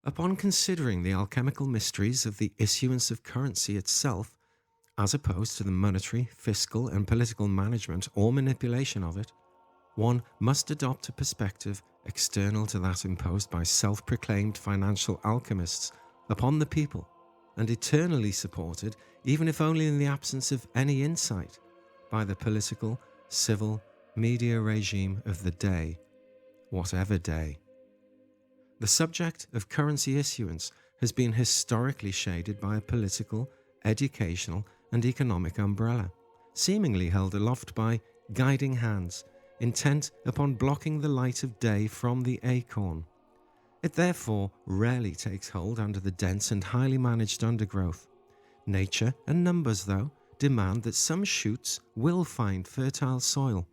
Upon considering the alchemical mysteries of the issuance of currency itself, as opposed to the monetary, fiscal, and political management or manipulation of it, one must adopt a perspective external to that imposed by self-proclaimed financial alchemists upon the people, and eternally supported, even if only in the absence of any insight, by the political, civil, media regime of the day, whatever day. The subject of currency issuance has been historically shaded by a political, educational, and economic umbrella, seemingly held aloft by guiding hands, intent upon blocking the light of day from the acorn. It therefore rarely takes hold under the dense and highly managed undergrowth. Nature and numbers, though, demand that some shoots will find fertile soil.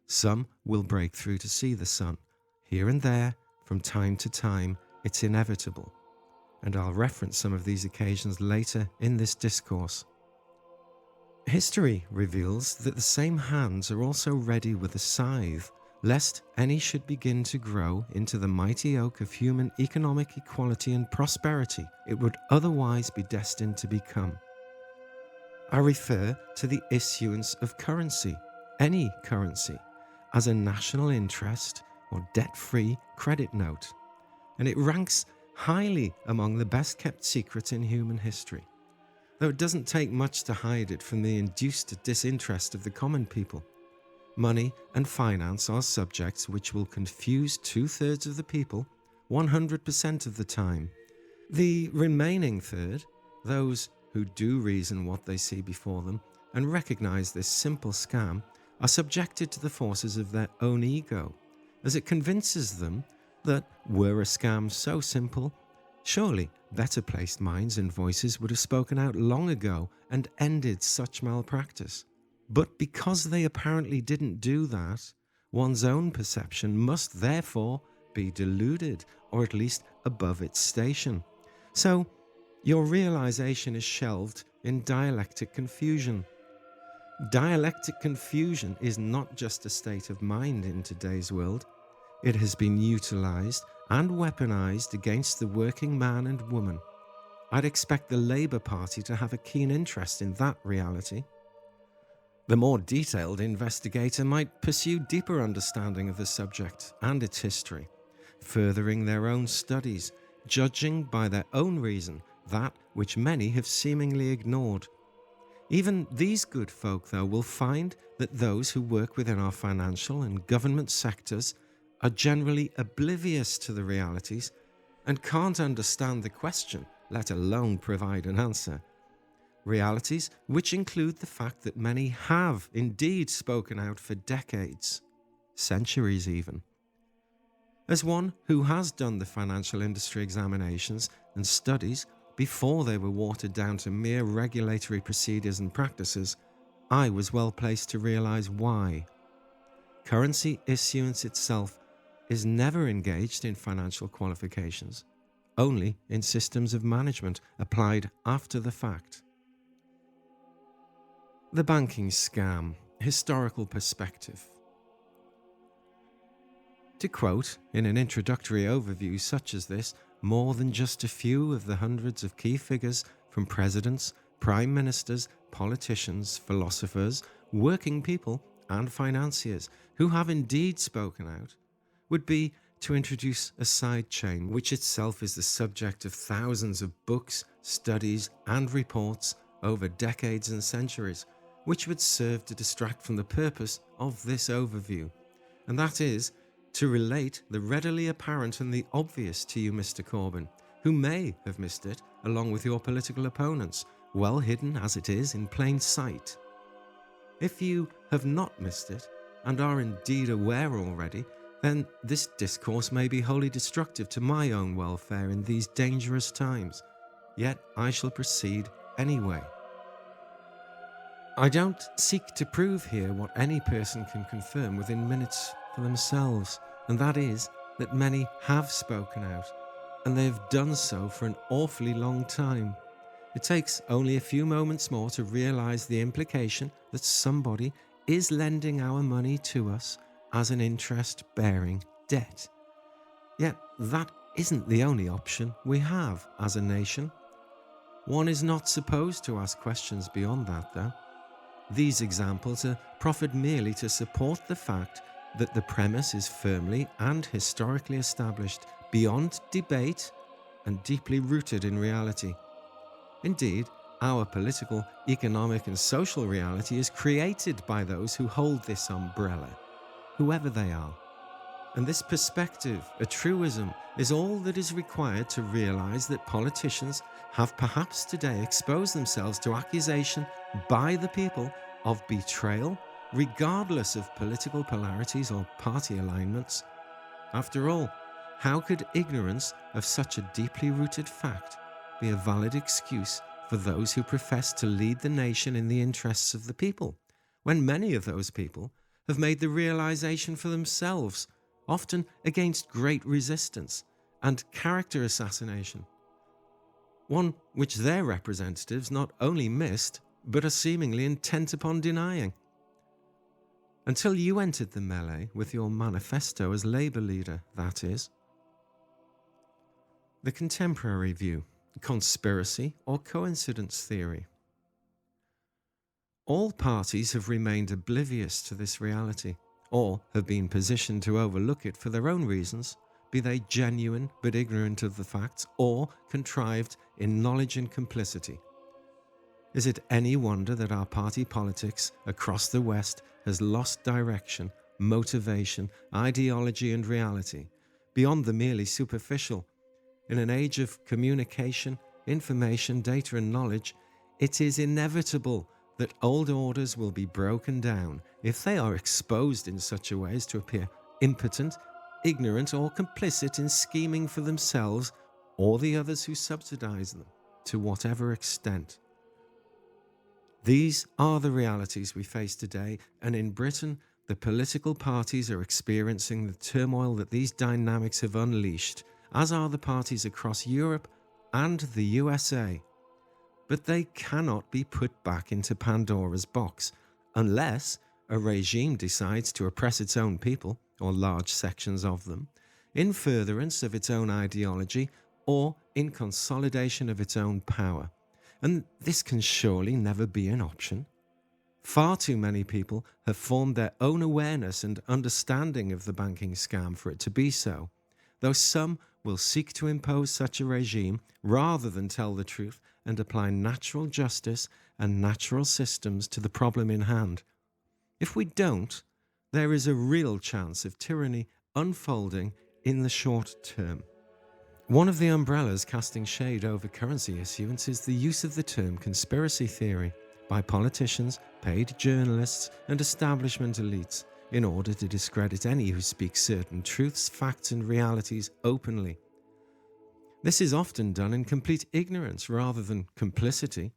Some will break through to see the sun. Here and there, from time to time, it's inevitable. And I'll reference some of these occasions later in this discourse. History reveals that the same hands are also ready with a scythe, lest any should begin to grow into the mighty oak of human economic equality and prosperity it would otherwise be destined to become. I refer to the issuance of currency, any currency, as a national interest or debt-free credit note, and it ranks highly among the best-kept secrets in human history, though it doesn't take much to hide it from the induced disinterest of the common people. Money and finance are subjects which will confuse 2/3 of the people 100% of the time. The remaining third, those who do reason what they see before them and recognize this simple scam, are subjected to the forces of their own ego, as it convinces them that, were a scam so simple, surely better placed minds and voices would have spoken out long ago and ended such malpractice. But because they apparently didn't do that, one's own perception must therefore be deluded, or at least above its station. So your realization is shelved in dialectic confusion. Dialectic confusion is not just a state of mind in today's world. It has been utilized and weaponized against the working man and woman. I'd expect the Labour Party to have a keen interest in that reality. The more detailed investigator might pursue deeper understanding of the subject and its history, furthering their own studies, judging by their own reason that which many have seemingly ignored. Even these good folk, though, will find that those who work within our financial and government sectors are generally oblivious to the realities and can't understand the question, let alone provide an answer. Realities which include the fact that many have indeed spoken out for decades, centuries even. As one who has done the financial industry examinations and studies before they were watered down to mere regulatory procedures and practices, I was well placed to realize why. Currency issuance itself is never engaged in financial qualifications, only in systems of management applied after the fact. The banking scam, historical perspective. To quote, in an introductory overview such as this, more than just a few of the hundreds of key figures from presidents, prime ministers, politicians, philosophers, working people, and financiers who have indeed spoken out, would be to introduce a side chain which itself is the subject of thousands of books, studies, and reports over decades and centuries, which would serve to distract from the purpose of this overview, and that is to relate the readily apparent and the obvious to you, Mr Corbyn, who may have missed it along with your political opponents, well hidden as it is in plain sight. If you have not missed it, and are indeed aware already, then this discourse may be wholly destructive to my own welfare in these dangerous times, yet I shall proceed anyway. I don't seek to prove here what any person can confirm within minutes for themselves, and that is that many have spoken out, and they have done so for an awfully long time. It takes only a few moments more to realize the implication that somebody is lending our money to us as an interest-bearing debt. Yet that isn't the only option we have as a nation. One is not supposed to ask questions beyond that, though. These examples are proffered merely to support the fact that the premise is firmly and historically established beyond debate and deeply rooted in reality. Indeed, our political, economic and social reality is created by those who hold this umbrella, whoever they are. And this perspective, a truism, is all that is required to realise that politicians have perhaps today exposed themselves to accusation by the people of betrayal, regardless of political polarities or party alignments. After all, how could ignorance of such a deeply rooted fact be a valid excuse for those who profess to lead the nation in the interests of the people, when many of those people have made the realisation for themselves, often against great resistance and character assassination, one which their representatives not only missed, but are seemingly intent upon denying? Until you entered the melee with your manifesto as Labour leader, that is. The contemporary view, conspiracy or coincidence theory. All parties have remained oblivious to this reality, or have been positioned to overlook it for their own reasons, be they genuine but ignorant of the facts, or contrived in knowledge and complicity. Is it any wonder that our party politics across the West has lost direction, motivation, ideology and reality, beyond the merely superficial? In an age of communication, information, data and knowledge, it is inevitable that old orders will be broken down if they are exposed in such a way as to appear impotent, ignorant or complicit in scheming for themselves or the others who subsidise them, to whatever extent. These are the realities we face today, and in Britain, the political parties are experiencing the turmoil that these dynamics have unleashed, as are the parties across Europe and the USA. But they cannot be put back into Pandora's box unless a regime decides to oppress its own people, or large sections of them, in furtherance of its own ideology or in consolidation of its own power. And this can surely never be an option. Far too many people have formed their own awareness and understanding of the banking scam for it to be so, though some will seek to impose such a regime rather than tell the truth and apply natural justice and natural systems to the problem in hand. If we don't, there is a real chance of tyranny unfolding in the short term. One of the umbrellas casting shade over currency issuance is the use of the term conspiracy theory by politicians, paid journalists and establishment elites in order to discredit any who speak certain truths, facts and realities openly. This is often done in complete ignorance rather than complicity,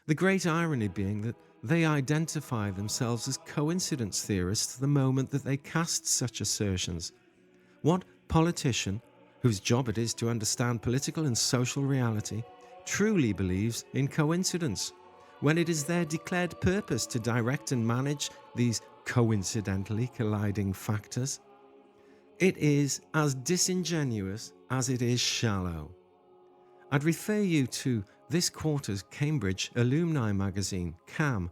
the great irony being that they identify themselves as coincidence theorists the moment that they cast such assertions. What politician, whose job it is to understand political and social reality, truly believes in coincidence, when it is their declared purpose to direct and manage these coincidentally colliding factors? It is as disingenuous as it is shallow. I'd refer you to this quarter's Cambridge alumni magazine, CAM,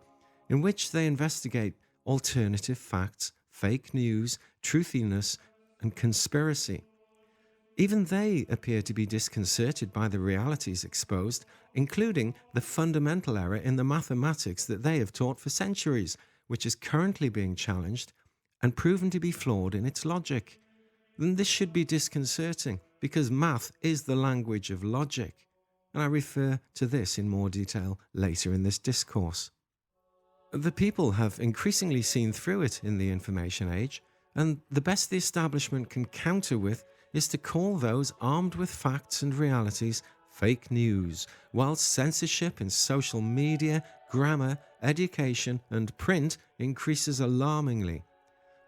in which they investigate alternative facts, fake news, truthiness, and conspiracy. Even they appear to be disconcerted by the realities exposed, including the fundamental error in the mathematics that they have taught for centuries, which is currently being challenged and proven to be flawed in its logic. Then this should be disconcerting, because math is the language of logic, and I refer to this in more detail later in this discourse. The people have increasingly seen through it in the information age, and the best the establishment can counter with is to call those armed with facts and realities fake news, whilst censorship in social media, grammar, education and print increases alarmingly.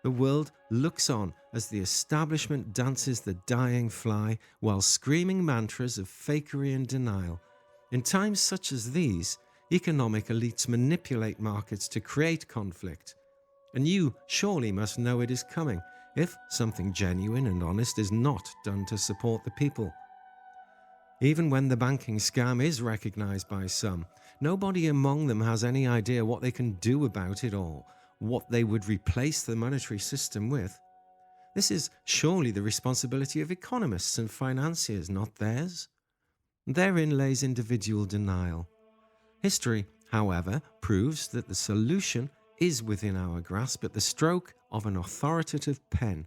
The world looks on as the establishment dances the dying fly while screaming mantras of fakery and denial. In times such as these, economic elites manipulate markets to create conflict. And you surely must know it is coming, if something genuine and honest is not done to support the people. Even when the banking scam is recognised by some, nobody among them has any idea what they can do about it or what they would replace the monetary system with. This is surely the responsibility of economists and financiers, not theirs. Therein lays individual denial. History, however, proves that the solution is within our grasp at the stroke of an authoritative pen.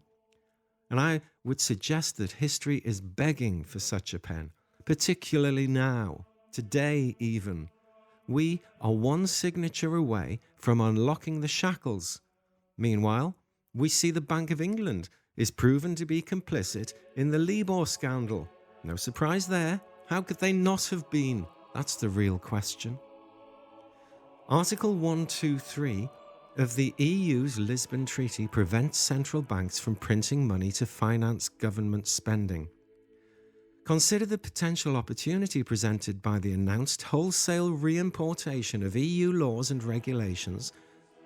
And I would suggest that history is begging for such a pen, particularly now, today even. We are one signature away from unlocking the shackles. Meanwhile, we see the Bank of England is proven to be complicit in the Labour scandal. No surprise there. How could they not have been? That's the real question. Article 123 of the EU's Lisbon Treaty prevents central banks from printing money to finance government spending. Consider the potential opportunity presented by the announced wholesale re-importation of EU laws and regulations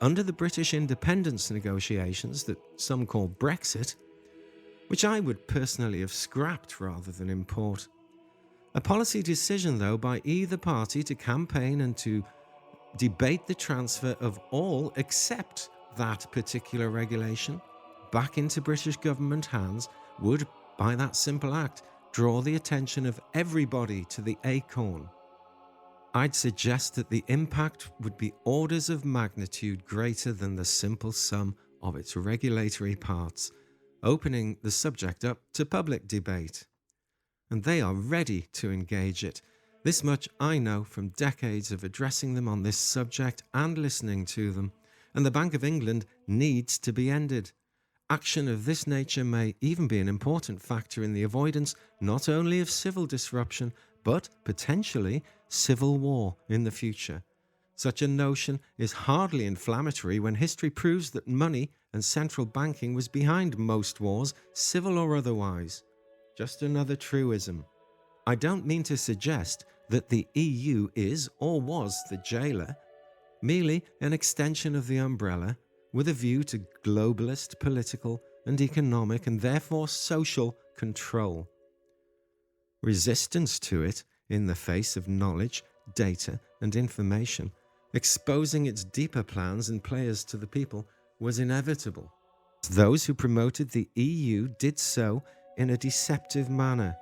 under the British independence negotiations that some call Brexit, which I would personally have scrapped rather than import. A policy decision, though, by either party to campaign and to debate the transfer of all except that particular regulation back into British government hands would, by that simple act, draw the attention of everybody to the acorn. I'd suggest that the impact would be orders of magnitude greater than the simple sum of its regulatory parts, opening the subject up to public debate. And they are ready to engage it. This much I know from decades of addressing them on this subject and listening to them, and the Bank of England needs to be ended. Action of this nature may even be an important factor in the avoidance not only of civil disruption, but potentially civil war in the future. Such a notion is hardly inflammatory when history proves that money and central banking was behind most wars, civil or otherwise. Just another truism. I don't mean to suggest that the EU is or was the jailer, merely an extension of the umbrella with a view to globalist political and economic and therefore social control. Resistance to it in the face of knowledge, data and information, exposing its deeper plans and players to the people, was inevitable. Those who promoted the EU did so in a deceptive manner.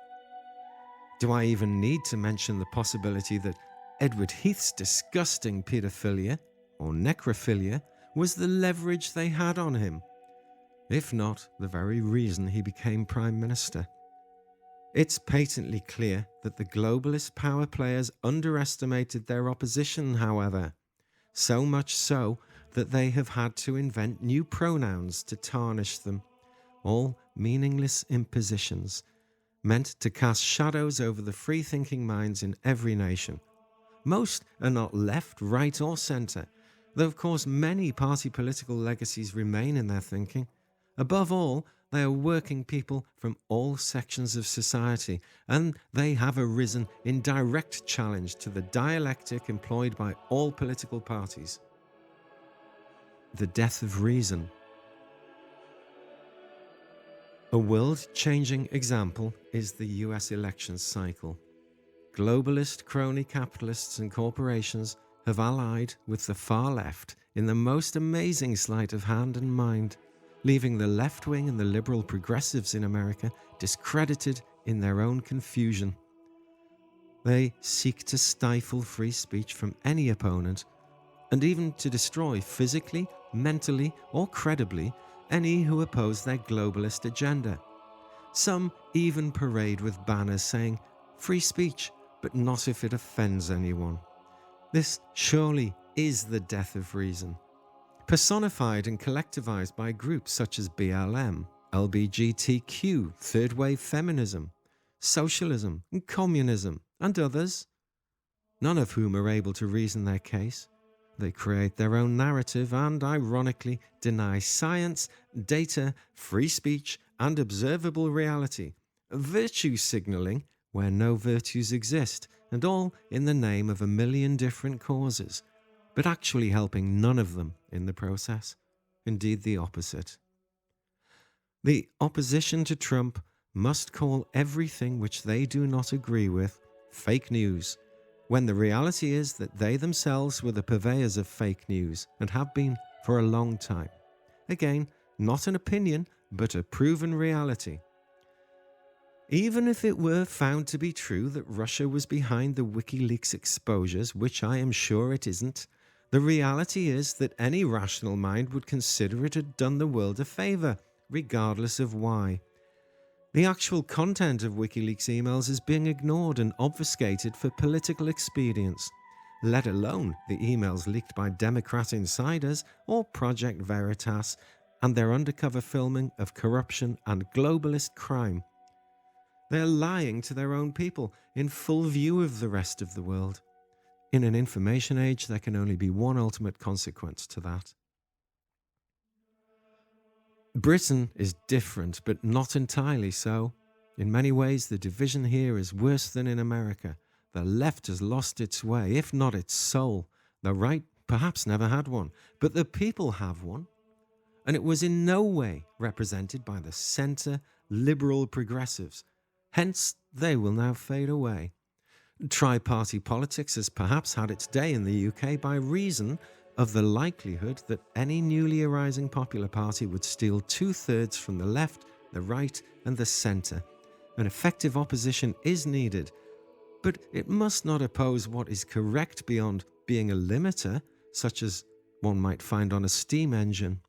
Do I even need to mention the possibility that Edward Heath's disgusting paedophilia, or necrophilia, was the leverage they had on him, if not the very reason he became Prime Minister? It's patently clear that the globalist power players underestimated their opposition, however, so much so that they have had to invent new pronouns to tarnish them, all meaningless impositions, meant to cast shadows over the free-thinking minds in every nation. Most are not left, right or centre, though of course many party political legacies remain in their thinking. Above all, they are working people from all sections of society, and they have arisen in direct challenge to the dialectic employed by all political parties. The death of reason. A world-changing example is the US election cycle. Globalist crony capitalists and corporations have allied with the far left in the most amazing sleight of hand and mind, leaving the left-wing and the liberal progressives in America discredited in their own confusion. They seek to stifle free speech from any opponent, and even to destroy physically, mentally, or credibly any who oppose their globalist agenda. Some even parade with banners saying, "Free speech, but not if it offends anyone." This surely is the death of reason, personified and collectivized by groups such as BLM, LGBTQ, third wave feminism, socialism and communism, and others, none of whom are able to reason their case. They create their own narrative and, ironically, deny science, data, free speech, and observable reality, virtue signaling where no virtues exist, and all in the name of a million different causes, but actually helping none of them in the process. Indeed, the opposite. The opposition to Trump must call everything which they do not agree with fake news, when the reality is that they themselves were the purveyors of fake news and have been for a long time. Again, not an opinion, but a proven reality. Even if it were found to be true that Russia was behind the WikiLeaks exposures, which I am sure it isn't, the reality is that any rational mind would consider it had done the world a favour, regardless of why. The actual content of WikiLeaks emails is being ignored and obfuscated for political expedience, let alone the emails leaked by Democrat insiders or Project Veritas and their undercover filming of corruption and globalist crime. They're lying to their own people in full view of the rest of the world. In an information age, there can only be one ultimate consequence to that. Britain is different, but not entirely so. In many ways, the division here is worse than in America. The left has lost its way, if not its soul. The right perhaps never had one, but the people have one. And it was in no way represented by the centre liberal progressives. Hence, they will now fade away. Tri-party politics has perhaps had its day in the UK by reason of the likelihood that any newly arising popular party would steal 2/3 from the left, the right and the centre. An effective opposition is needed, but it must not oppose what is correct beyond being a limiter, such as one might find on a steam engine.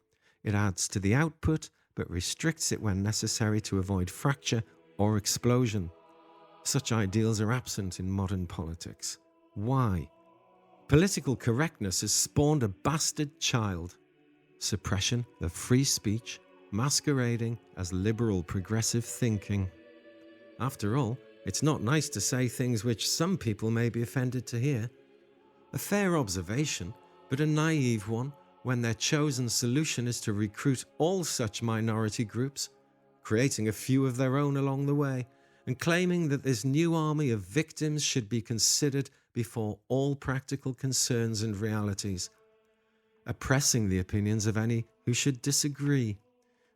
It adds to the output, but restricts it when necessary to avoid fracture or explosion. Such ideals are absent in modern politics. Why? Political correctness has spawned a bastard child. Suppression of free speech, masquerading as liberal progressive thinking. After all, it's not nice to say things which some people may be offended to hear. A fair observation, but a naive one, when their chosen solution is to recruit all such minority groups, creating a few of their own along the way, and claiming that this new army of victims should be considered before all practical concerns and realities, oppressing the opinions of any who should disagree.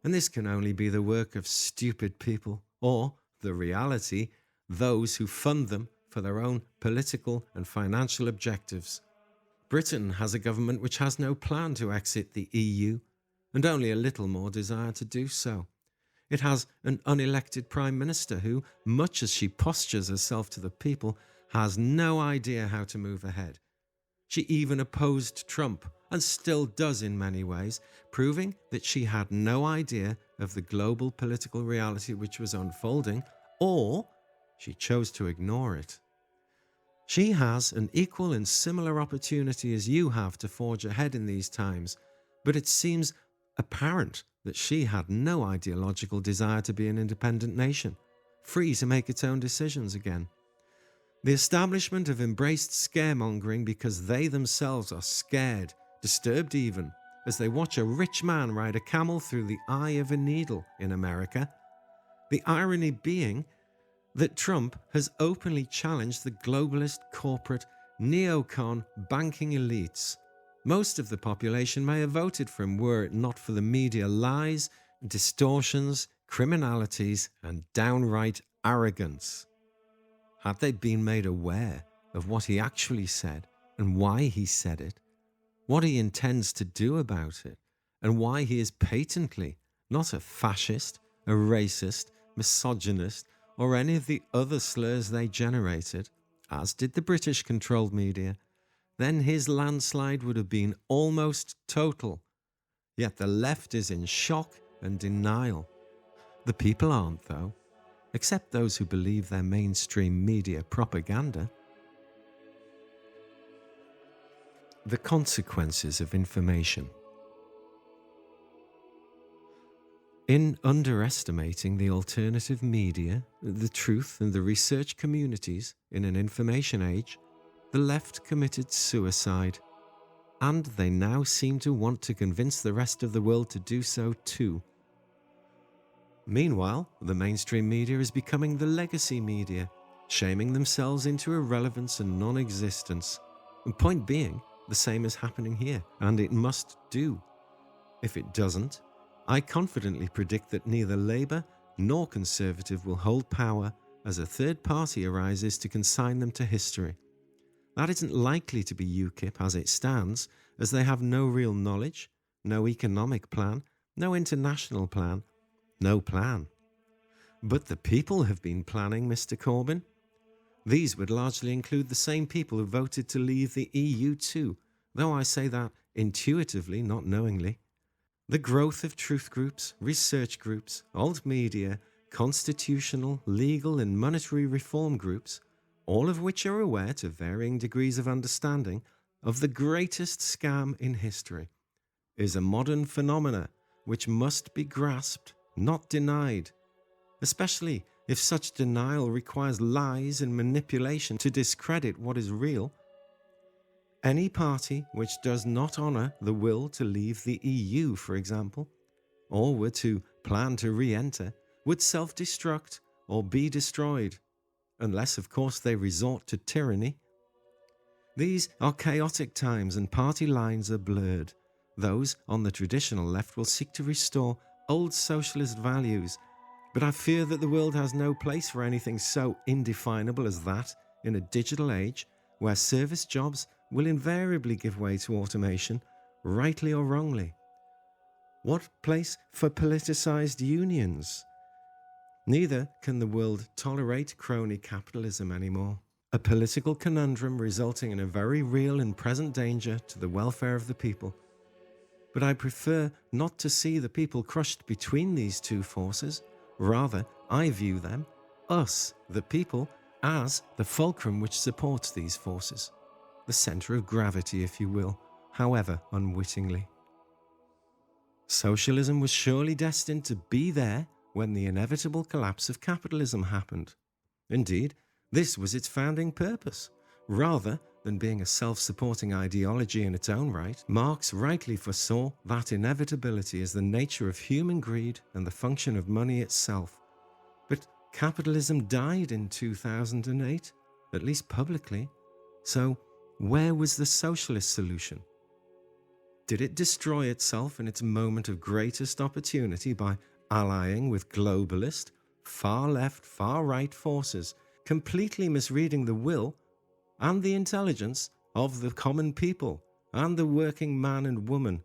And this can only be the work of stupid people, or, the reality, those who fund them for their own political and financial objectives. Britain has a government which has no plan to exit the EU, and only a little more desire to do so. It has an unelected Prime Minister who, much as she postures herself to the people, has no idea how to move ahead. She even opposed Trump, and still does in many ways, proving that she had no idea of the global political reality which was unfolding, or she chose to ignore it. She has an equal and similar opportunity as you have to forge ahead in these times, but it seems apparent that she had no ideological desire to be an independent nation, free to make its own decisions again. The establishment have embraced scaremongering because they themselves are scared, disturbed even, as they watch a rich man ride a camel through the eye of a needle in America. The irony being that Trump has openly challenged the globalist, corporate, neocon banking elites. Most of the population may have voted for him were it not for the media lies, distortions, criminalities, and downright arrogance. Had they been made aware of what he actually said and why he said it, what he intends to do about it, and why he is patently not a fascist, a racist, misogynist, or any of the other slurs they generated, as did the British-controlled media, then his landslide would have been almost total. Yet the left is in shock and denial. The people aren't, though, except those who believe their mainstream media propaganda. The consequences of information. In underestimating the alternative media, the truth and the research communities in an information age, the left committed suicide, and they now seem to want to convince the rest of the world to do so too. Meanwhile, the mainstream media is becoming the legacy media, shaming themselves into irrelevance and non-existence. And point being, the same is happening here, and it must do. If it doesn't, I confidently predict that neither Labour nor Conservative will hold power as a third party arises to consign them to history. That isn't likely to be UKIP as it stands, as they have no real knowledge, no economic plan, no international plan, no plan. But the people have been planning, Mr Corbyn. These would largely include the same people who voted to leave the EU too, though I say that intuitively, not knowingly. The growth of truth groups, research groups, alt media, constitutional, legal and monetary reform groups, all of which are aware to varying degrees of understanding of the greatest scam in history, is a modern phenomena which must be grasped, not denied, especially if such denial requires lies and manipulation to discredit what is real. Any party which does not honour the will to leave the EU, for example, or were to plan to re-enter, would self-destruct or be destroyed, unless of course they resort to tyranny. These are chaotic times and party lines are blurred. Those on the traditional left will seek to restore old socialist values, but I fear that the world has no place for anything so indefinable as that in a digital age where service jobs will invariably give way to automation, rightly or wrongly. What place for politicised unions? Neither can the world tolerate crony capitalism anymore. A political conundrum resulting in a very real and present danger to the welfare of the people. But I prefer not to see the people crushed between these two forces. Rather, I view them, us, the people, as the fulcrum which supports these forces. The centre of gravity, if you will, however unwittingly. Socialism was surely destined to be there when the inevitable collapse of capitalism happened. Indeed, this was its founding purpose. Rather than being a self-supporting ideology in its own right, Marx rightly foresaw that inevitability as the nature of human greed and the function of money itself. But capitalism died in 2008, at least publicly. So where was the socialist solution? Did it destroy itself in its moment of greatest opportunity by allying with globalist, far-left, far-right forces, completely misreading the will and the intelligence of the common people and the working man and woman?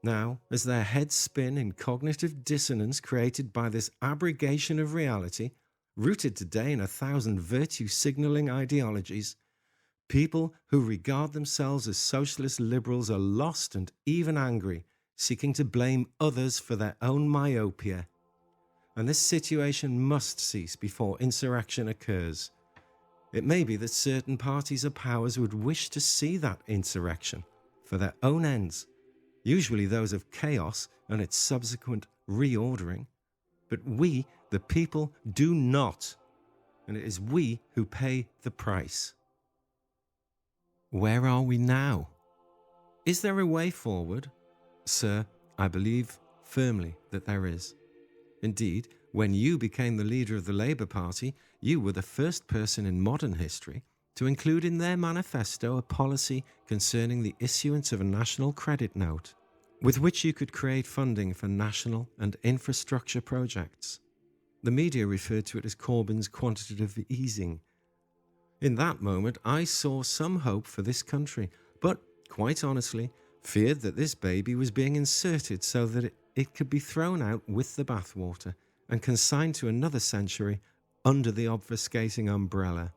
Now, as their heads spin in cognitive dissonance created by this abrogation of reality, rooted today in 1,000 virtue-signalling ideologies, people who regard themselves as socialist liberals are lost and even angry, seeking to blame others for their own myopia. And this situation must cease before insurrection occurs. It may be that certain parties or powers would wish to see that insurrection for their own ends, usually those of chaos and its subsequent reordering. But we, the people, do not, and it is we who pay the price. Where are we now? Is there a way forward? Sir, I believe firmly that there is. Indeed, when you became the leader of the Labour Party, you were the first person in modern history to include in their manifesto a policy concerning the issuance of a national credit note, with which you could create funding for national and infrastructure projects. The media referred to it as Corbyn's quantitative easing. In that moment, I saw some hope for this country, but, quite honestly, feared that this baby was being inserted so that it could be thrown out with the bathwater and consigned to another century under the obfuscating umbrella.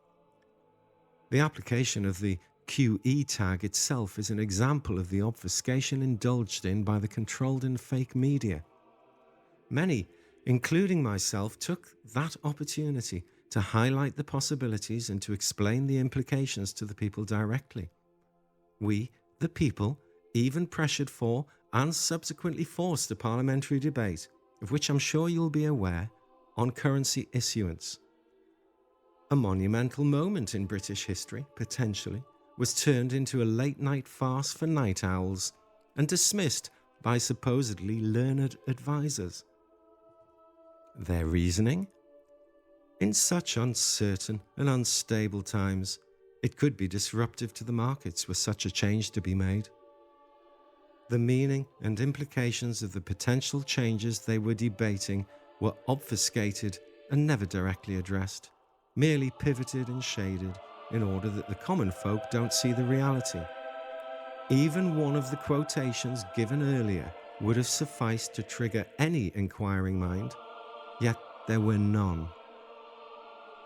The application of the QE tag itself is an example of the obfuscation indulged in by the controlled and fake media. Many, including myself, took that opportunity to highlight the possibilities and to explain the implications to the people directly. We, the people, even pressured for and subsequently forced a parliamentary debate, of which I'm sure you'll be aware, on currency issuance. A monumental moment in British history, potentially, was turned into a late-night farce for night owls and dismissed by supposedly learned advisers. Their reasoning? In such uncertain and unstable times, it could be disruptive to the markets were such a change to be made. The meaning and implications of the potential changes they were debating were obfuscated and never directly addressed, merely pivoted and shaded in order that the common folk don't see the reality. Even one of the quotations given earlier would have sufficed to trigger any inquiring mind, yet there were none.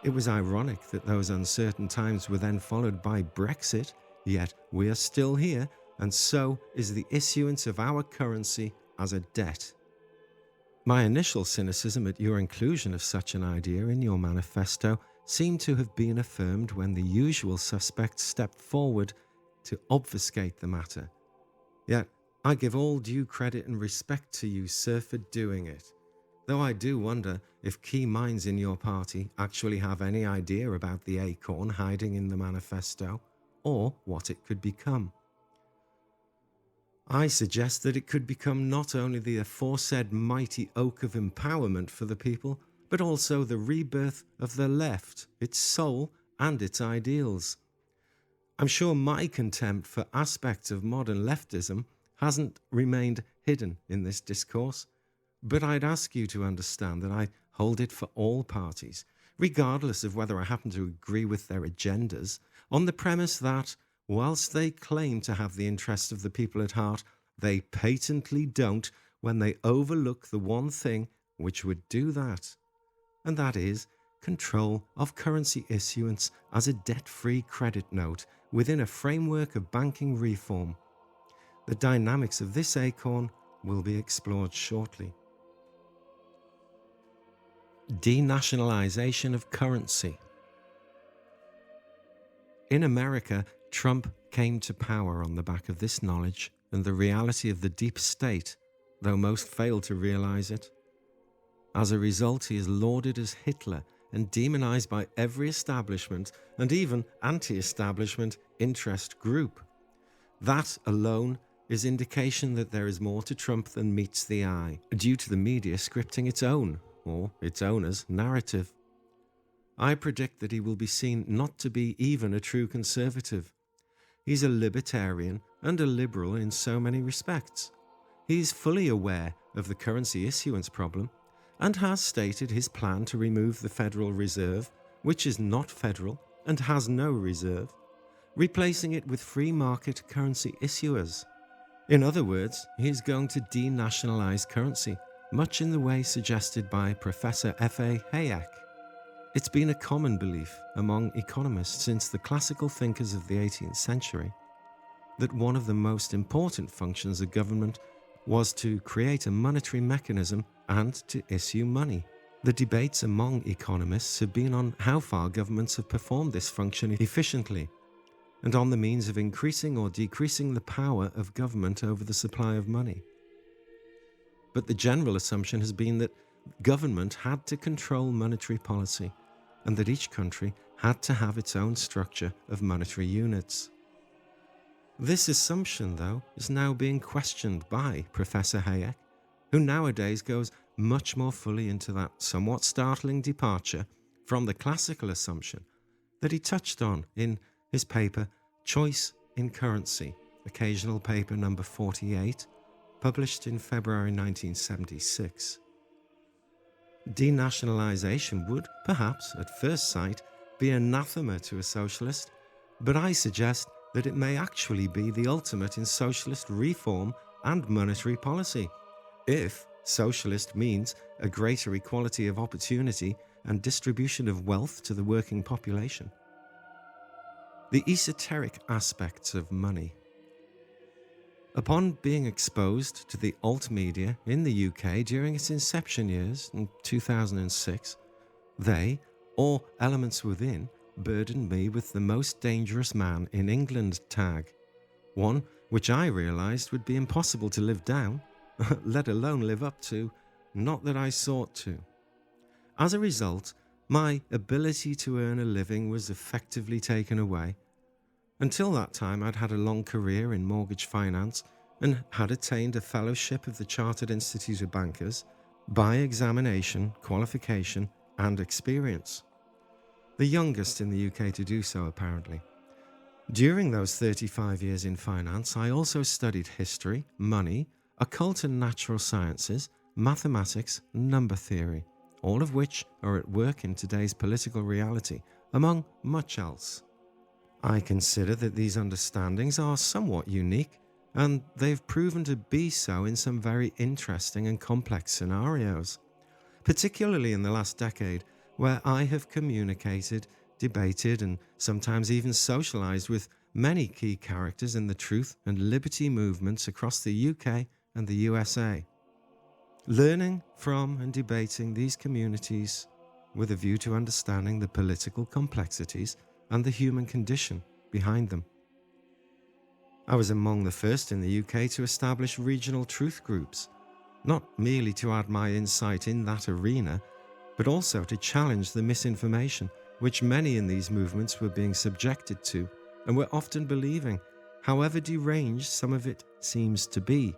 It was ironic that those uncertain times were then followed by Brexit, yet we are still here, and so is the issuance of our currency as a debt. My initial cynicism at your inclusion of such an idea in your manifesto seemed to have been affirmed when the usual suspects stepped forward to obfuscate the matter. Yet I give all due credit and respect to you, sir, for doing it, though I do wonder if key minds in your party actually have any idea about the acorn hiding in the manifesto, or what it could become. I suggest that it could become not only the aforesaid mighty oak of empowerment for the people, but also the rebirth of the left, its soul and its ideals. I'm sure my contempt for aspects of modern leftism hasn't remained hidden in this discourse, but I'd ask you to understand that I hold it for all parties, regardless of whether I happen to agree with their agendas, on the premise that, whilst they claim to have the interests of the people at heart, they patently don't when they overlook the one thing which would do that, and that is control of currency issuance as a debt-free credit note within a framework of banking reform. The dynamics of this acorn will be explored shortly. Denationalization of currency. In America, Trump came to power on the back of this knowledge and the reality of the deep state, though most failed to realize it. As a result, he is lauded as Hitler and demonized by every establishment and even anti-establishment interest group. That alone is indication that there is more to Trump than meets the eye, due to the media scripting its own, or its owner's, narrative. I predict that he will be seen not to be even a true conservative. He's a libertarian and a liberal in so many respects. He's fully aware of the currency issuance problem and has stated his plan to remove the Federal Reserve, which is not federal and has no reserve, replacing it with free market currency issuers. In other words, he is going to denationalize currency, much in the way suggested by Professor F.A. Hayek. It's been a common belief among economists since the classical thinkers of the 18th century that one of the most important functions of government was to create a monetary mechanism and to issue money. The debates among economists have been on how far governments have performed this function efficiently, and on the means of increasing or decreasing the power of government over the supply of money. But the general assumption has been that government had to control monetary policy, and that each country had to have its own structure of monetary units. This assumption, though, is now being questioned by Professor Hayek, who nowadays goes much more fully into that somewhat startling departure from the classical assumption that he touched on in his paper Choice in Currency, occasional paper number 48, published in February 1976. Denationalization would, perhaps, at first sight, be anathema to a socialist, but I suggest that it may actually be the ultimate in socialist reform and monetary policy, if socialist means a greater equality of opportunity and distribution of wealth to the working population. The esoteric aspects of money. Upon being exposed to the alt media in the UK during its inception years in 2006, they, or elements within, burdened me with the most dangerous man in England tag, one which I realised would be impossible to live down, let alone live up to, not that I sought to. As a result, my ability to earn a living was effectively taken away. Until that time, I'd had a long career in mortgage finance and had attained a fellowship of the Chartered Institute of Bankers by examination, qualification, and experience. The youngest in the UK to do so, apparently. During those 35 years in finance, I also studied history, money, occult and natural sciences, mathematics, and number theory, all of which are at work in today's political reality, among much else. I consider that these understandings are somewhat unique, and they've proven to be so in some very interesting and complex scenarios, particularly in the last decade, where I have communicated, debated, and sometimes even socialized with many key characters in the truth and liberty movements across the UK and the USA. Learning from and debating these communities with a view to understanding the political complexities and the human condition behind them. I was among the first in the UK to establish regional truth groups, not merely to add my insight in that arena, but also to challenge the misinformation which many in these movements were being subjected to and were often believing, however deranged some of it seems to be.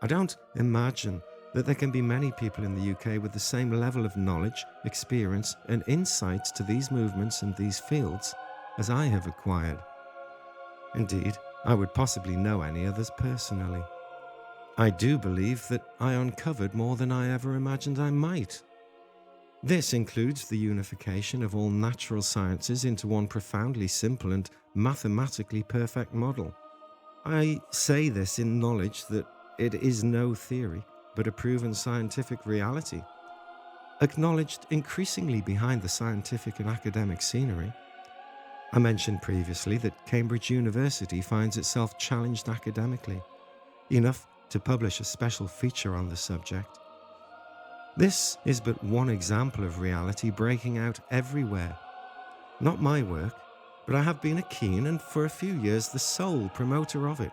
I don't imagine that there can be many people in the UK with the same level of knowledge, experience, and insights to these movements and these fields as I have acquired. Indeed, I would possibly know any others personally. I do believe that I uncovered more than I ever imagined I might. This includes the unification of all natural sciences into one profoundly simple and mathematically perfect model. I say this in knowledge that it is no theory, but a proven scientific reality, acknowledged increasingly behind the scientific and academic scenery. I mentioned previously that Cambridge University finds itself challenged academically, enough to publish a special feature on the subject. This is but one example of reality breaking out everywhere. Not my work, but I have been a keen and for a few years the sole promoter of it,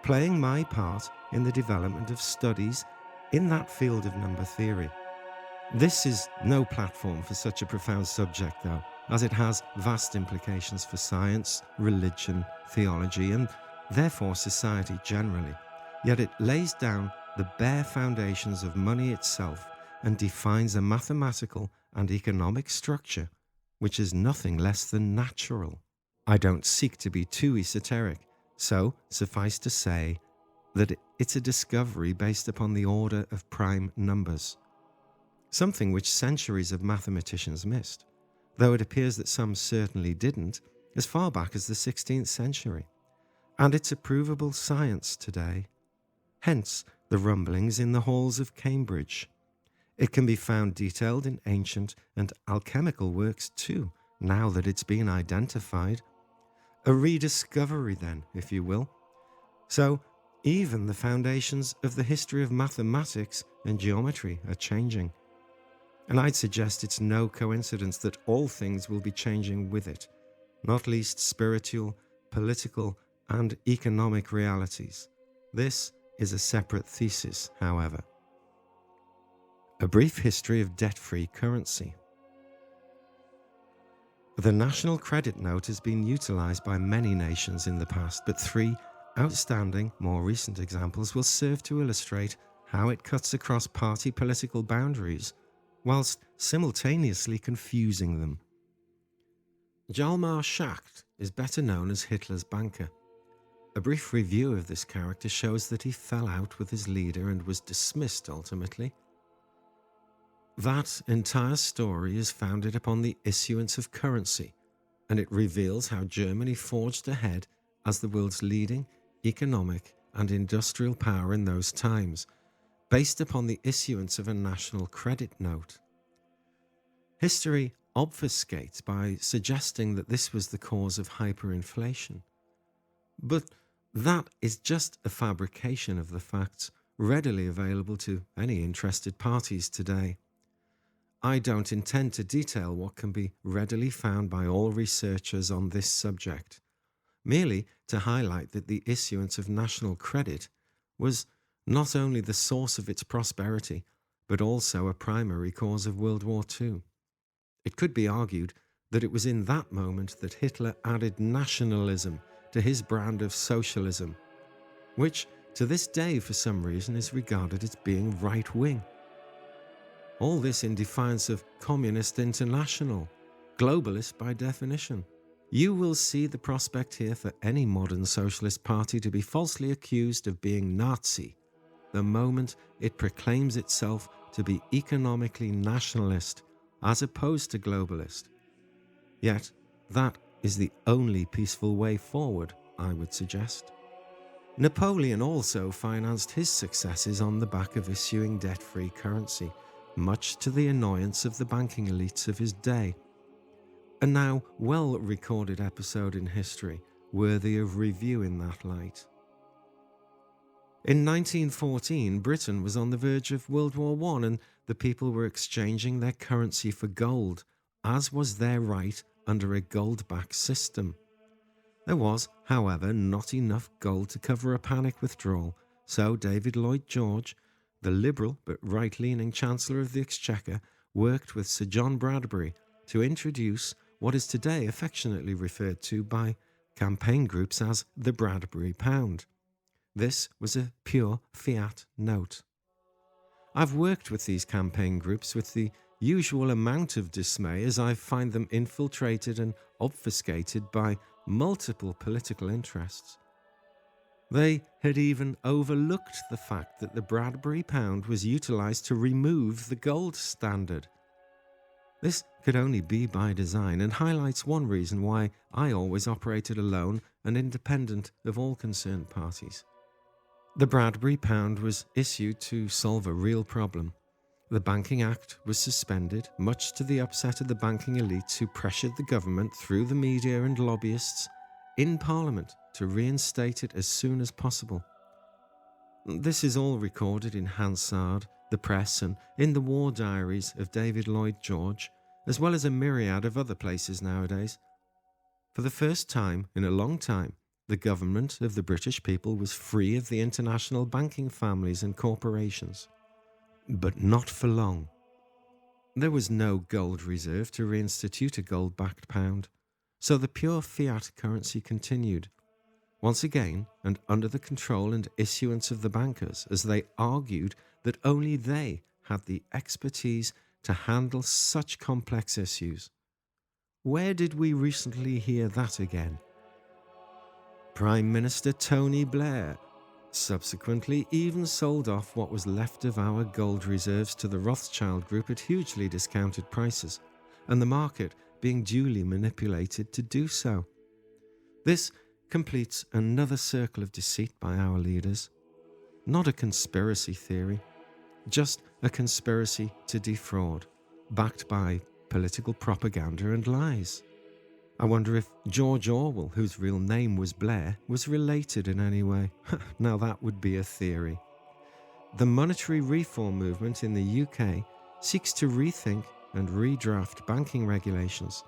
playing my part in the development of studies in that field of number theory. This is no platform for such a profound subject, though, as it has vast implications for science, religion, theology, and therefore society generally. Yet it lays down the bare foundations of money itself and defines a mathematical and economic structure which is nothing less than natural. I don't seek to be too esoteric, so suffice to say that it's a discovery based upon the order of prime numbers, something which centuries of mathematicians missed, though it appears that some certainly didn't, as far back as the 16th century. And it's a provable science today. Hence the rumblings in the halls of Cambridge. It can be found detailed in ancient and alchemical works too, now that it's been identified. A rediscovery then, if you will. So even the foundations of the history of mathematics and geometry are changing. And I'd suggest it's no coincidence that all things will be changing with it, not least spiritual, political, and economic realities. This is a separate thesis, however. A brief history of debt-free currency. The national credit note has been utilized by many nations in the past, but three outstanding, more recent examples will serve to illustrate how it cuts across party political boundaries, whilst simultaneously confusing them. Hjalmar Schacht is better known as Hitler's banker. A brief review of this character shows that he fell out with his leader and was dismissed ultimately. That entire story is founded upon the issuance of currency, and it reveals how Germany forged ahead as the world's leading economic and industrial power in those times, based upon the issuance of a national credit note. History obfuscates by suggesting that this was the cause of hyperinflation. But that is just a fabrication of the facts readily available to any interested parties today. I don't intend to detail what can be readily found by all researchers on this subject, merely to highlight that the issuance of national credit was not only the source of its prosperity, but also a primary cause of World War II. It could be argued that it was in that moment that Hitler added nationalism to his brand of socialism, which to this day for some reason is regarded as being right-wing. All this in defiance of Communist International, globalist by definition. You will see the prospect here for any modern socialist party to be falsely accused of being Nazi the moment it proclaims itself to be economically nationalist as opposed to globalist. Yet, that is the only peaceful way forward, I would suggest. Napoleon also financed his successes on the back of issuing debt-free currency, much to the annoyance of the banking elites of his day. A now well-recorded episode in history, worthy of review in that light. In 1914, Britain was on the verge of World War I, and the people were exchanging their currency for gold, as was their right under a gold-backed system. There was, however, not enough gold to cover a panic withdrawal, so David Lloyd George, the liberal but right-leaning Chancellor of the Exchequer, worked with Sir John Bradbury to introduce what is today affectionately referred to by campaign groups as the Bradbury Pound. This was a pure fiat note. I've worked with these campaign groups with the usual amount of dismay, as I find them infiltrated and obfuscated by multiple political interests. They had even overlooked the fact that the Bradbury Pound was utilised to remove the gold standard. This could only be by design and highlights one reason why I always operated alone and independent of all concerned parties. The Bradbury Pound was issued to solve a real problem. The Banking Act was suspended, much to the upset of the banking elites who pressured the government through the media and lobbyists in Parliament to reinstate it as soon as possible. This is all recorded in Hansard, the press, and in the war diaries of David Lloyd George, as well as a myriad of other places nowadays. For the first time in a long time, the government of the British people was free of the international banking families and corporations. But not for long. There was no gold reserve to reinstitute a gold-backed pound, so the pure fiat currency continued, once again and under the control and issuance of the bankers, as they argued that only they had the expertise to handle such complex issues. Where did we recently hear that again? Prime Minister Tony Blair subsequently even sold off what was left of our gold reserves to the Rothschild Group at hugely discounted prices, and the market being duly manipulated to do so. This completes another circle of deceit by our leaders. Not a conspiracy theory, just a conspiracy to defraud, backed by political propaganda and lies. I wonder if George Orwell, whose real name was Blair, was related in any way. Now that would be a theory. The monetary reform movement in the UK seeks to rethink and redraft banking regulations.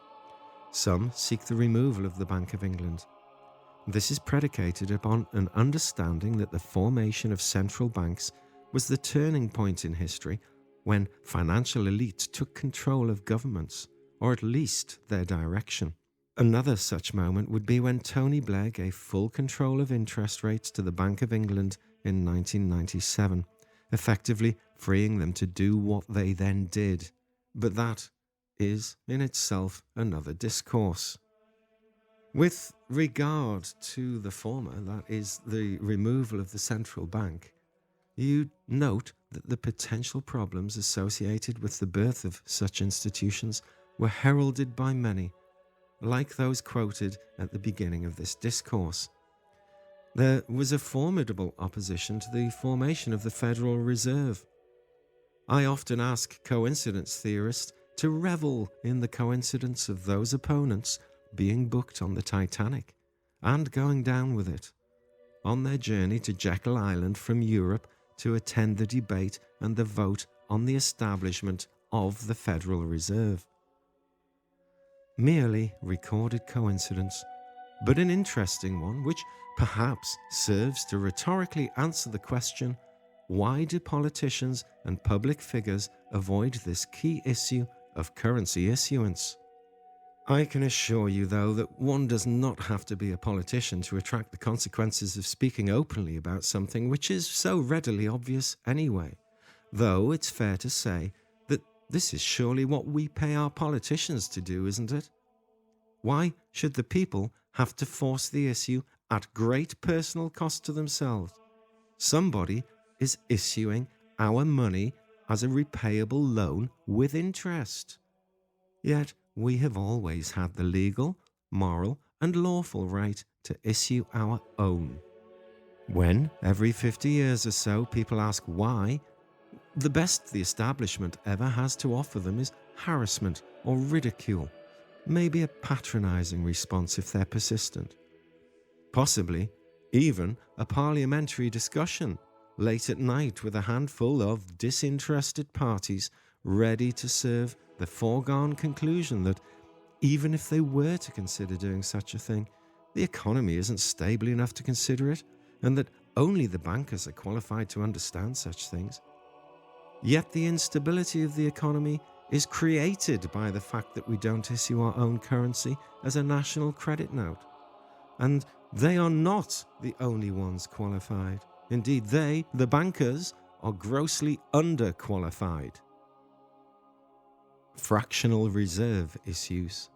Some seek the removal of the Bank of England. This is predicated upon an understanding that the formation of central banks was the turning point in history when financial elites took control of governments, or at least their direction. Another such moment would be when Tony Blair gave full control of interest rates to the Bank of England in 1997, effectively freeing them to do what they then did. But that is in itself another discourse. With regard to the former, that is, the removal of the central bank, you note that the potential problems associated with the birth of such institutions were heralded by many, like those quoted at the beginning of this discourse. There was a formidable opposition to the formation of the Federal Reserve. I often ask coincidence theorists to revel in the coincidence of those opponents being booked on the Titanic and going down with it, on their journey to Jekyll Island from Europe to attend the debate and the vote on the establishment of the Federal Reserve. Merely recorded coincidence, but an interesting one which perhaps serves to rhetorically answer the question, why do politicians and public figures avoid this key issue of currency issuance? I can assure you, though, that one does not have to be a politician to attract the consequences of speaking openly about something which is so readily obvious anyway, though it's fair to say that this is surely what we pay our politicians to do, isn't it? Why should the people have to force the issue at great personal cost to themselves. Somebody is issuing our money as a repayable loan with interest. Yet we have always had the legal, moral, and lawful right to issue our own. When, every 50 years or so, people ask why, the best the establishment ever has to offer them is harassment or ridicule, maybe a patronising response if they're persistent. Possibly even a parliamentary discussion late at night with a handful of disinterested parties ready to serve the foregone conclusion that even if they were to consider doing such a thing, the economy isn't stable enough to consider it, and that only the bankers are qualified to understand such things. Yet the instability of the economy is created by the fact that we don't issue our own currency as a national credit note. And they are not the only ones qualified. Indeed, they, the bankers, are grossly underqualified. Fractional reserve issues.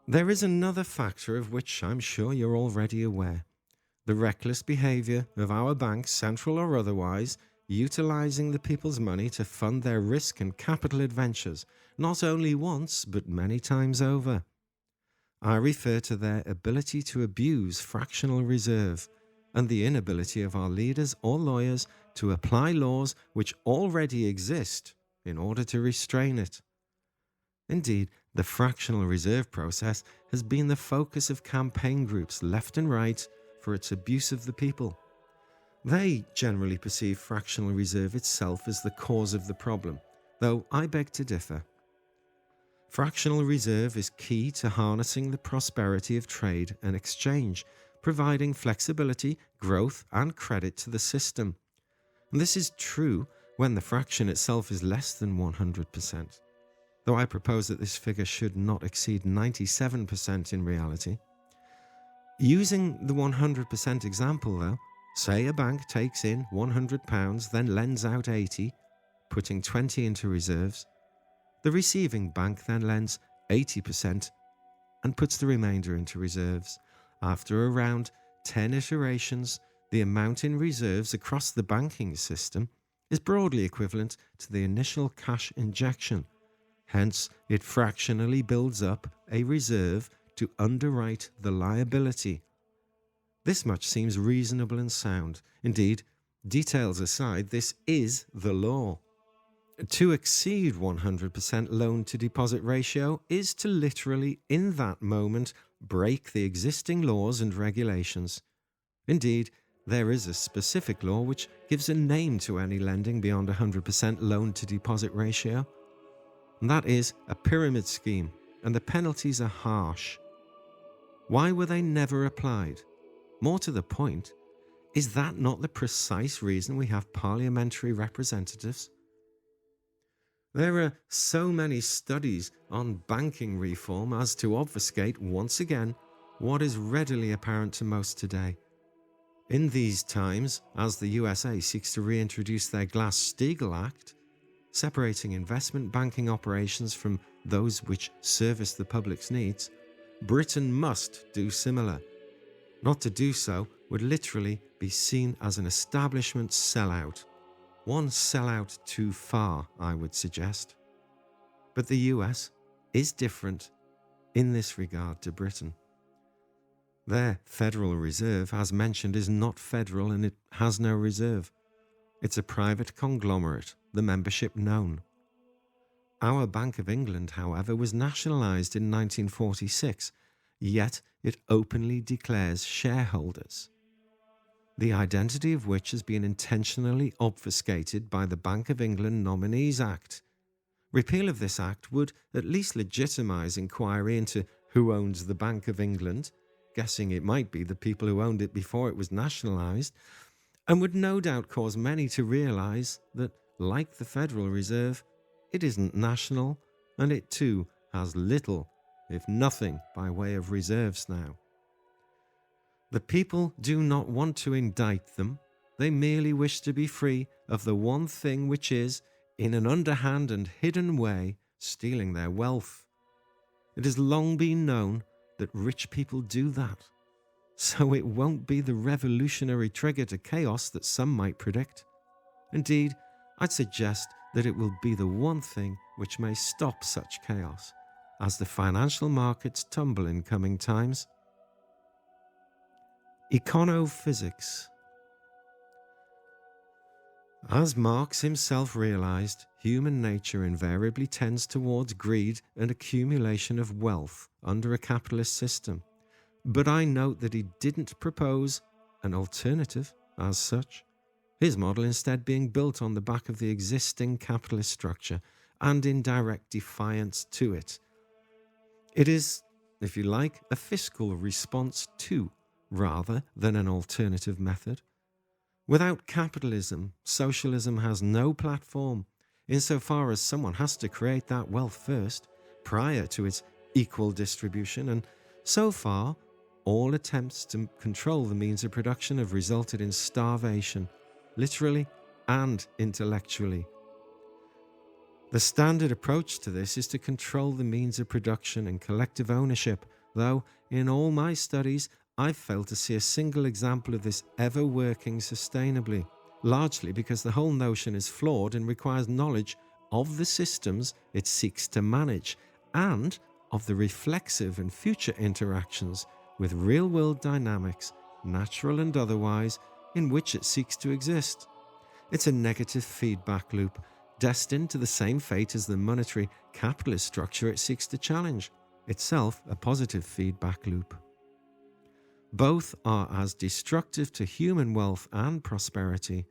There is another factor of which I'm sure you're already aware. The reckless behaviour of our banks, central or otherwise, utilising the people's money to fund their risk and capital adventures, not only once, but many times over. I refer to their ability to abuse fractional reserve and the inability of our leaders or lawyers to apply laws which already exist in order to restrain it. Indeed, the fractional reserve process has been the focus of campaign groups left and right for its abuse of the people. They generally perceive fractional reserve itself as the cause of the problem, though I beg to differ. Fractional reserve is key to harnessing the prosperity of trade and exchange, providing flexibility, growth, and credit to the system. And this is true when the fraction itself is less than 100%, though I propose that this figure should not exceed 97% in reality. Using the 100% example, though, say a bank takes in £100, then lends out 80, putting 20 into reserves. The receiving bank then lends 80% and puts the remainder into reserves. After around 10 iterations, the amount in reserves across the banking system is broadly equivalent to the initial cash injection. Hence, it fractionally builds up a reserve to underwrite the liability. This much seems reasonable and sound. Indeed, details aside, this is the law. To exceed 100% loan-to-deposit ratio is to literally, in that moment, break the existing laws and regulations. Indeed, there is a specific law which gives a name to any lending beyond 100% loan-to-deposit ratio. And that is a pyramid scheme, and the penalties are harsh. Why were they never applied? More to the point, is that not the precise reason we have parliamentary representatives? There are so many studies on banking reform as to obfuscate once again what is readily apparent to most today. In these times, as the USA seeks to reintroduce their Glass-Steagall Act, separating investment banking operations from those which service the public's needs, Britain must do similar. Not to do so would literally be seen as an establishment sellout. One sellout too far, I would suggest. But the US is different in this regard to Britain. Their Federal Reserve, as mentioned, is not federal and it has no reserve. It's a private conglomerate, the membership known. Our Bank of England, however, was nationalised in 1946, yet it openly declares shareholders, the identity of which has been intentionally obfuscated by the Bank of England Nominees Act. Repeal of this act would at least legitimise inquiry into who owns the Bank of England, guessing it might be the people who owned it before it was nationalised, and would no doubt cause many to realise that, like the Federal Reserve, it isn't national, and it too has little, if nothing, by way of reserves now. The people do not want to indict them. They merely wish to be free of the one thing which is, in an underhand and hidden way, stealing their wealth. It has long been known that rich people do that. So it won't be the revolutionary trigger to chaos that some might predict. Indeed, I'd suggest that it will be the one thing which may stop such chaos as the financial markets tumble in coming times. Econophysics. As Marx himself realized, human nature invariably tends towards greed and accumulation of wealth under a capitalist system. But I note that he didn't propose an alternative as such, his model instead being built on the back of the existing capitalist structure and in direct defiance to it. It is, if you like, a fiscal response to, rather than an alternative method. Without capitalism, socialism has no platform, insofar as someone has to create that wealth first, prior to its equal distribution, and so far, all attempts to control the means of production have resulted in starvation, literally and intellectually. The standard approach to this is to control the means of production and collective ownership, though in all my studies I've failed to see a single example of this ever working sustainably, largely because the whole notion is flawed and requires knowledge of the systems it seeks to manage and of the reflexive and future interactions with real-world dynamics, natural and otherwise, in which it seeks to exist. It's a negative feedback loop, destined to the same fate as the monetary capitalist structure it seeks to challenge, itself a positive feedback loop. Both are as destructive to human wealth and prosperity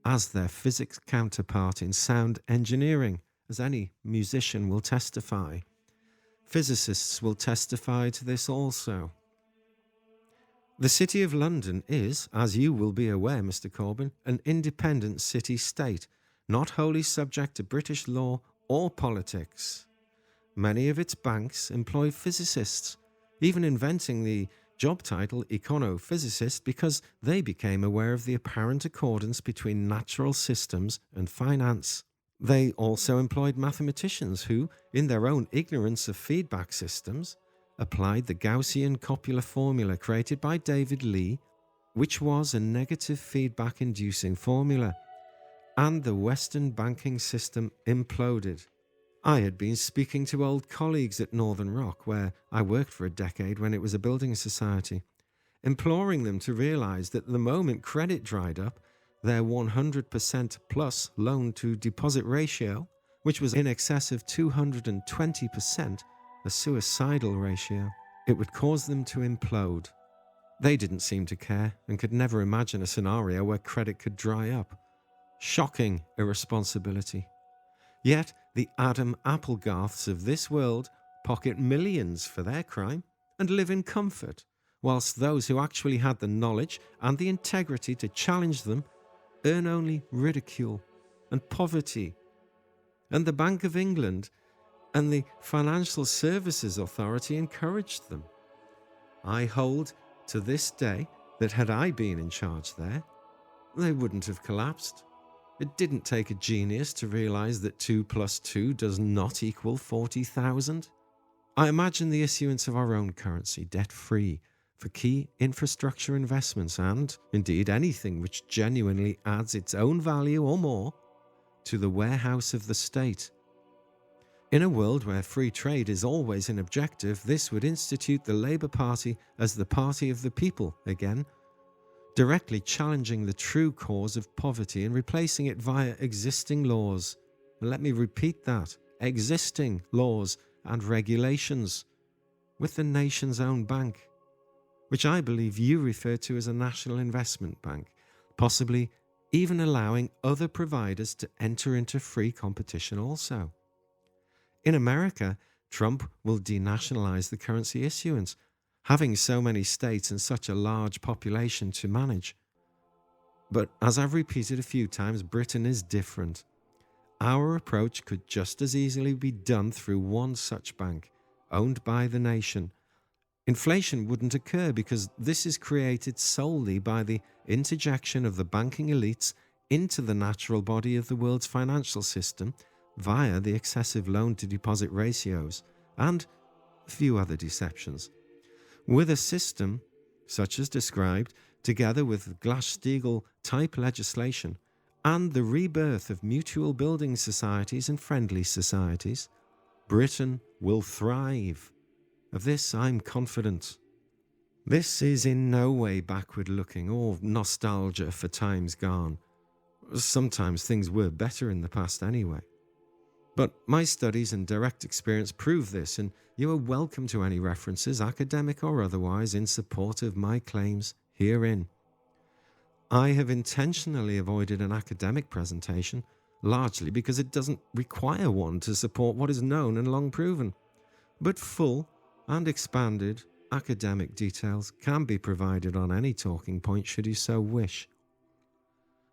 as their physics counterpart in sound engineering, as any musician will testify. Physicists will testify to this also. The City of London is, as you will be aware, Mr Corbyn, an independent city-state, not wholly subject to British law or politics. Many of its banks employ physicists, even inventing the job title econophysicist because they became aware of the apparent accordance between natural systems and finance. They also employed mathematicians who, in their own ignorance of feedback systems, applied the Gaussian copula formula created by David Lee, which was a negative feedback-inducing formula, and the Western banking system imploded. I had been speaking to old colleagues at Northern Rock, where I worked for a decade when it was a building society, imploring them to realize that the moment credit dried up, their 100% plus loan-to-deposit ratio, which was in excess of 220%, a suicidal ratio, it would cause them to implode. They didn't seem to care and could never imagine a scenario where credit could dry up. Shocking irresponsibility. Yet the Adam Applegarths of this world pocket millions for their crime and live in comfort, whilst those who actually had the knowledge and the integrity to challenge them earn only ridicule and poverty. And the Bank of England and the Financial Services Authority encouraged them. I hold to this day that had I been in charge there, they wouldn't have collapsed. It didn't take a genius to realise that 2 + 2 does not equal 40,000. I imagine the issuance of our own currency, debt-free, for key infrastructure investments and, indeed, anything which genuinely adds its own value or more to the warehouse of the state. In a world where free trade is always an objective, this would institute the Labour Party as the party of the people again, directly challenging the true cause of poverty and replacing it via existing laws. And let me repeat that, existing laws and regulations with the nation's own bank, which I believe you refer to as a national investment bank, possibly even allowing other providers to enter into free competition also. In America, Trump will denationalize the currency issuance, having so many states and such a large population to manage. But as I've repeated a few times, Britain is different. Our approach could just as easily be done through one such bank, owned by the nation. Inflation wouldn't occur because this is created solely by the interjection of the banking elites into the natural body of the world's financial system via the excessive loan-to-deposit ratios and few other deceptions. With a system, such as described, together with Glass-Steagall-type legislation and the rebirth of mutual building societies and friendly societies, Britain will thrive. Of this I'm confident. This is in no way backward-looking or nostalgia for times gone. Sometimes things were better in the past anyway. But my studies and direct experience prove this, and you are welcome to any references, academic or otherwise, in support of my claims herein. I have intentionally avoided an academic presentation, largely because it doesn't require one to support what is known and long proven. But full and expanded academic details can be provided on any talking point should you so wish.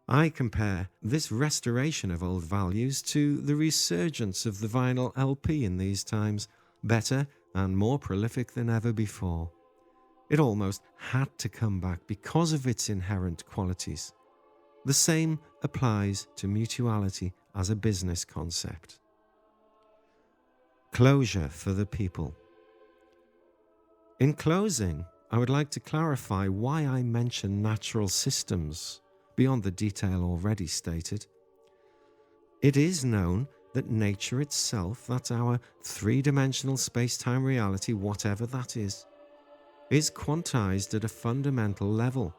I compare this restoration of old values to the resurgence of the vinyl LP in these times, better and more prolific than ever before. It almost had to come back because of its inherent qualities. The same applies to mutuality as a business concept. Closure for the people. In closing, I would like to clarify why I mention natural systems beyond the detail already stated. It is known that nature itself, that our three-dimensional space-time reality, whatever that is quantized at a fundamental level.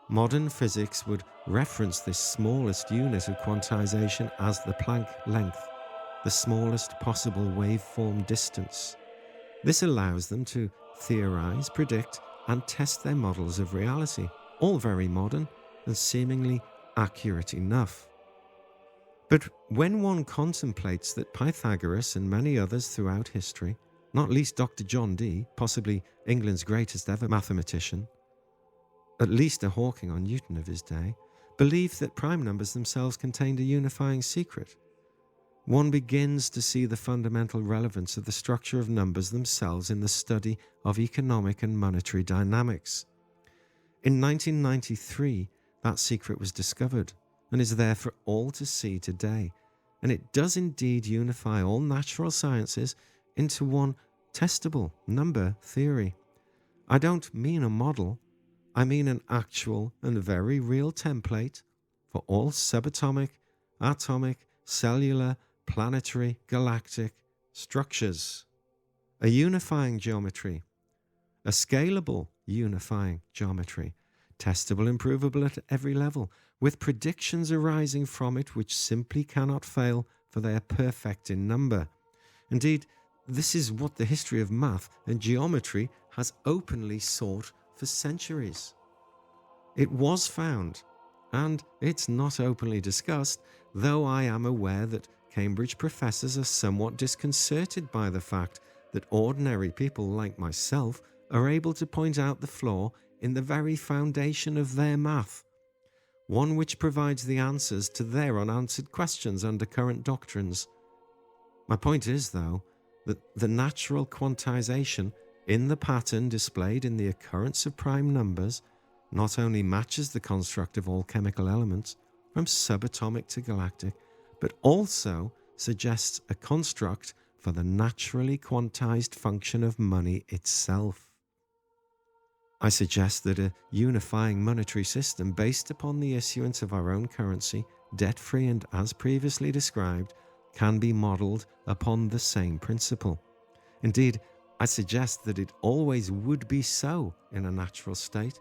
Modern physics would reference this smallest unit of quantization as the Planck length, the smallest possible waveform distance. This allows them to theorize, predict, and test their models of reality, all very modern and seemingly accurate enough. But when one contemplates that Pythagoras and many others throughout history, not least Dr. John Dee, possibly England's greatest ever mathematician, at least a Hawking or Newton of his day, believed that prime numbers themselves contained a unifying secret, one begins to see the fundamental relevance of the structure of numbers themselves in the study of economic and monetary dynamics. In 1993, that secret was discovered and is there for all to see today, and it does indeed unify all natural sciences into one testable number theory. I don't mean a model, I mean an actual and very real template for all subatomic, atomic, cellular, planetary, galactic structures. A unifying geometry, a scalable unifying geometry, testable and provable at every level, with predictions arising from it which simply cannot fail, for they are perfect in number. Indeed, this is what the history of math and geometry has openly sought for centuries. It was found, and it's not openly discussed, though I am aware that Cambridge professors are somewhat disconcerted by the fact that ordinary people like myself are able to point out the flaw in the very foundation of their math, one which provides the answers to their unanswered questions under current doctrines. My point is, though, that the natural quantization in the pattern displayed in the occurrence of prime numbers not only matches the construct of all chemical elements, from subatomic to galactic, but also suggests a construct for the naturally quantized function of money itself. I suggest that a unifying monetary system based upon the issuance of our own currency, debt-free and as previously described, can be modelled upon the same principle. Indeed, I suggest that it always would be so in a natural state.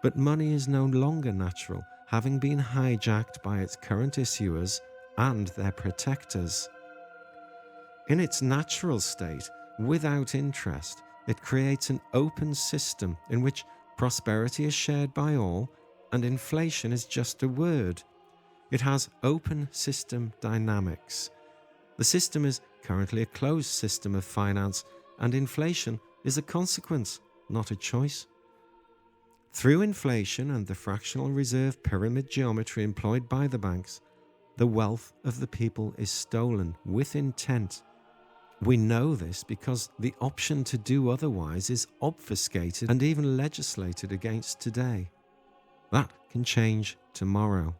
But money is no longer natural, having been hijacked by its current issuers and their protectors. In its natural state, without interest, it creates an open system in which prosperity is shared by all and inflation is just a word. It has open system dynamics. The system is currently a closed system of finance, and inflation is a consequence, not a choice. Through inflation and the fractional reserve pyramid geometry employed by the banks, the wealth of the people is stolen with intent. We know this because the option to do otherwise is obfuscated and even legislated against today. That can change tomorrow.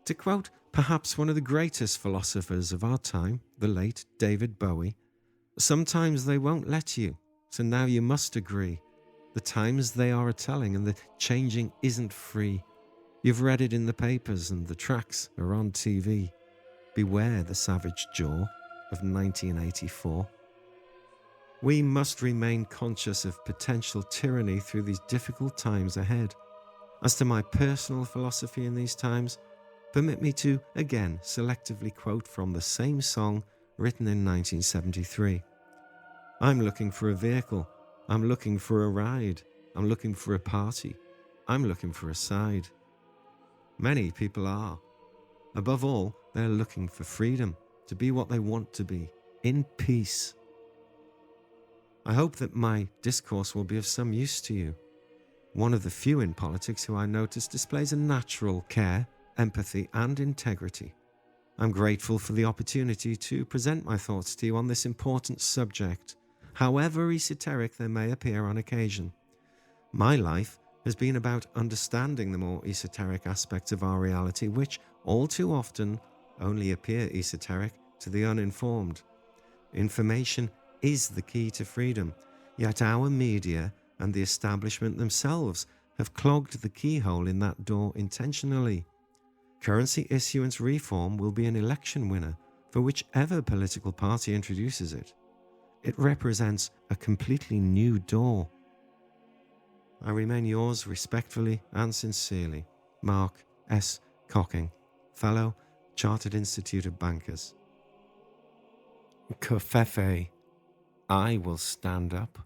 To quote perhaps one of the greatest philosophers of our time, the late David Bowie, Sometimes they won't let you, so now you must agree. The times they are a-telling, and the changing isn't free. You've read it in the papers, and the tracks are on TV. Beware the savage jaw of 1984. We must remain conscious of potential tyranny through these difficult times ahead. As to my personal philosophy in these times, permit me to again selectively quote from the same song written in 1973. I'm looking for a vehicle. I'm looking for a ride. I'm looking for a party. I'm looking for a side. Many people are. Above all, they're looking for freedom, to be what they want to be, in peace. I hope that my discourse will be of some use to you. One of the few in politics who I notice displays a natural care, empathy, and integrity. I'm grateful for the opportunity to present my thoughts to you on this important subject, however esoteric they may appear on occasion. My life has been about understanding the more esoteric aspects of our reality, which all too often only appear esoteric to the uninformed. Information is the key to freedom, yet our media and the establishment themselves have clogged the keyhole in that door intentionally. Currency issuance reform will be an election winner for whichever political party introduces it. It represents a completely new door. I remain yours respectfully and sincerely, Mark S. Cocking, Fellow, Chartered Institute of Bankers. Covfefe, I will stand up.